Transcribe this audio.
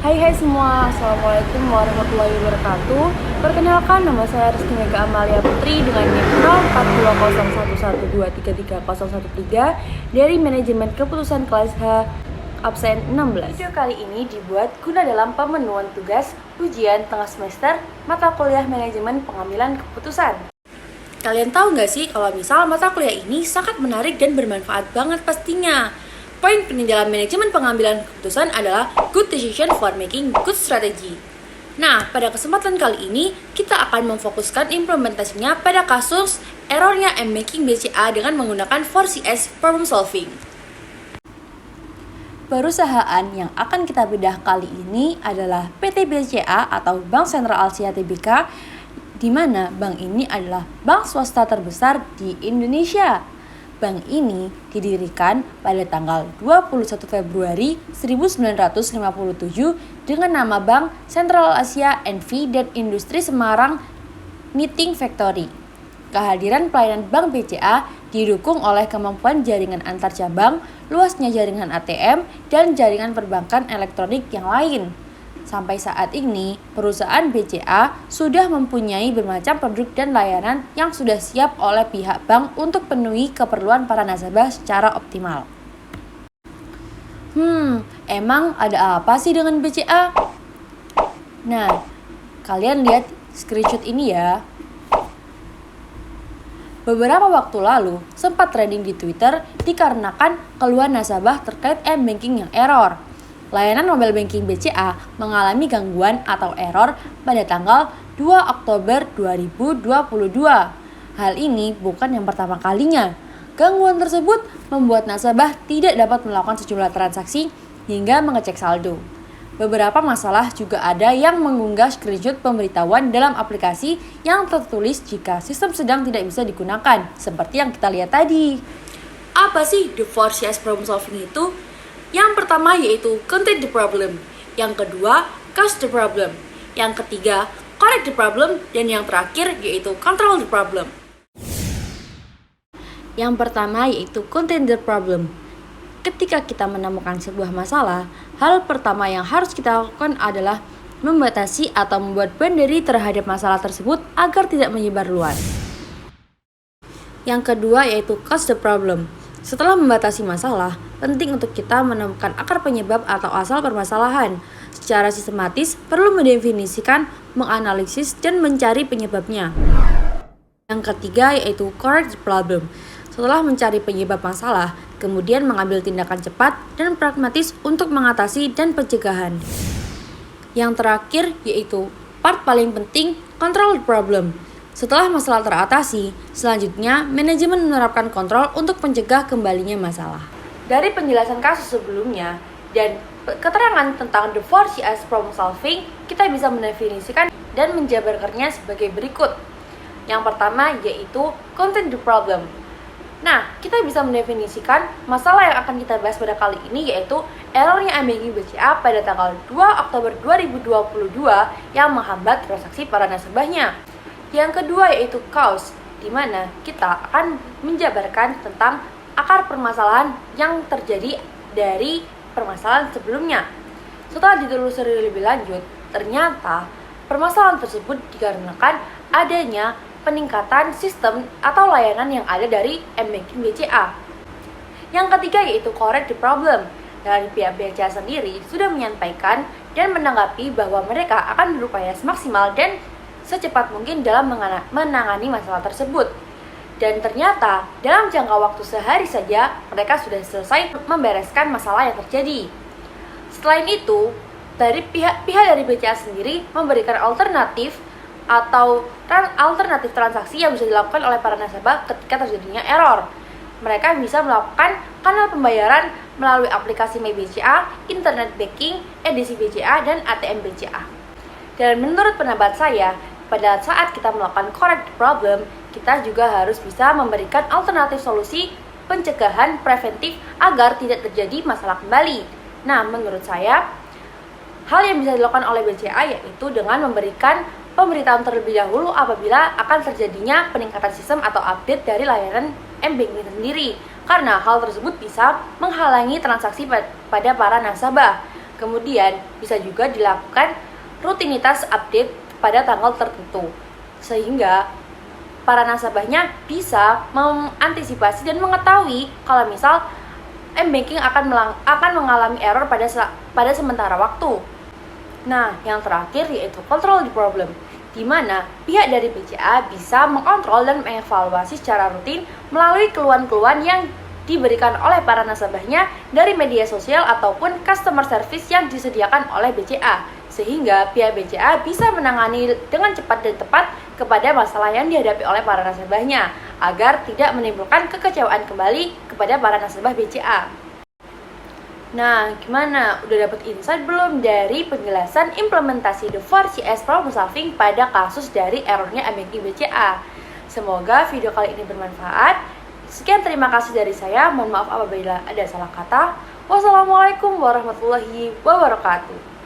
Hai semua, Assalamualaikum warahmatullahi wabarakatuh. Perkenalkan, nama saya Rizky Mega Amalia Putri dengan NIM 042011133013 dari Manajemen Keputusan Kelas H absen 16. Video kali ini dibuat guna dalam pemenuhan tugas ujian tengah semester mata kuliah Manajemen Pengambilan Keputusan. Kalian tahu nggak sih kalau misal mata kuliah ini sangat menarik dan bermanfaat banget pastinya. Poin penting dalam manajemen pengambilan keputusan adalah good decision for making good strategy. Nah, pada kesempatan kali ini, kita akan memfokuskan implementasinya pada kasus errornya M-Banking BCA dengan menggunakan 4CS problem solving. Perusahaan yang akan kita bedah kali ini adalah PT BCA atau Bank Sentral Asia Tbk, di mana bank ini adalah bank swasta terbesar di Indonesia. Bank ini didirikan pada tanggal 21 Februari 1957 dengan nama Bank Sentral Asia N.V. dan Industri Semarang Knitting Factory. Kehadiran pelayanan Bank BCA didukung oleh kemampuan jaringan antar cabang, luasnya jaringan ATM, dan jaringan perbankan elektronik yang lain. Sampai saat ini, perusahaan BCA sudah mempunyai bermacam produk dan layanan yang sudah siap oleh pihak bank untuk penuhi keperluan para nasabah secara optimal. Emang ada apa sih dengan BCA? Nah, kalian lihat screenshot ini ya. Beberapa waktu lalu, sempat trending di Twitter dikarenakan keluhan nasabah terkait M-Banking yang error. Layanan mobile banking BCA mengalami gangguan atau error pada tanggal 2 Oktober 2022. Hal ini bukan yang pertama kalinya. Gangguan tersebut membuat nasabah tidak dapat melakukan sejumlah transaksi hingga mengecek saldo. Beberapa masalah juga ada yang mengunggah screenshot pemberitahuan dalam aplikasi yang tertulis jika sistem sedang tidak bisa digunakan, seperti yang kita lihat tadi. Apa sih the 4CS problem solving itu? Yang pertama yaitu contain the problem, yang kedua cause the problem, yang ketiga correct the problem, dan yang terakhir yaitu control the problem. Yang pertama yaitu contain the problem. Ketika kita menemukan sebuah masalah, hal pertama yang harus kita lakukan adalah membatasi atau membuat boundary terhadap masalah tersebut agar tidak menyebar luas. Yang kedua yaitu cause the problem. Setelah membatasi masalah, penting untuk kita menemukan akar penyebab atau asal permasalahan. Secara sistematis, perlu mendefinisikan, menganalisis, dan mencari penyebabnya. Yang ketiga yaitu correct the problem. Setelah mencari penyebab masalah, kemudian mengambil tindakan cepat dan pragmatis untuk mengatasi dan pencegahan. Yang terakhir yaitu part paling penting, control the problem. Setelah masalah teratasi, selanjutnya manajemen menerapkan kontrol untuk mencegah kembalinya masalah. Dari penjelasan kasus sebelumnya dan keterangan tentang the 4CS problem solving, kita bisa mendefinisikan dan menjabarkannya sebagai berikut. Yang pertama yaitu contain the problem. Nah, kita bisa mendefinisikan masalah yang akan kita bahas pada kali ini yaitu errornya M-Banking BCA pada tanggal 2 Oktober 2022 yang menghambat transaksi para nasabahnya. Yang kedua yaitu cause, di mana kita akan menjabarkan tentang akar permasalahan yang terjadi dari permasalahan sebelumnya. Setelah ditelusuri lebih lanjut, ternyata permasalahan tersebut dikarenakan adanya peningkatan sistem atau layanan yang ada dari M-Banking BCA. Yang ketiga yaitu correct the problem. Dari pihak BCA sendiri sudah menyampaikan dan menanggapi bahwa mereka akan berupaya semaksimal dan secepat mungkin dalam menangani masalah tersebut. Dan ternyata dalam jangka waktu sehari saja mereka sudah selesai membereskan masalah yang terjadi. Selain itu, dari pihak dari BCA sendiri memberikan alternatif transaksi yang bisa dilakukan oleh para nasabah ketika terjadinya error. Mereka bisa melakukan kanal pembayaran melalui aplikasi My BCA, internet banking, edisi BCA, dan ATM BCA. Dan menurut pendapat saya, pada saat kita melakukan correct problem, kita juga harus bisa memberikan alternatif solusi pencegahan preventif agar tidak terjadi masalah kembali. Nah, menurut saya, hal yang bisa dilakukan oleh BCA yaitu dengan memberikan pemberitahuan terlebih dahulu apabila akan terjadinya peningkatan sistem atau update dari layanan M-Banking sendiri. Karena hal tersebut bisa menghalangi transaksi pada para nasabah. Kemudian bisa juga dilakukan rutinitas update pada tanggal tertentu, sehingga para nasabahnya bisa mengantisipasi dan mengetahui kalau misal m-banking akan mengalami error pada sementara waktu. Nah, yang terakhir yaitu control the problem, di mana pihak dari BCA bisa mengontrol dan mengevaluasi secara rutin melalui keluhan-keluhan yang diberikan oleh para nasabahnya dari media sosial ataupun customer service yang disediakan oleh BCA, sehingga pihak BCA bisa menangani dengan cepat dan tepat kepada masalah yang dihadapi oleh para nasabahnya agar tidak menimbulkan kekecewaan kembali kepada para nasabah BCA. Nah, gimana? Udah dapat insight belum dari penjelasan implementasi The 4CS Problem Solving pada kasus dari errornya m-banking BCA? Semoga video kali ini bermanfaat. Sekian, terima kasih dari saya. Mohon maaf apabila ada salah kata. Wassalamualaikum warahmatullahi wabarakatuh.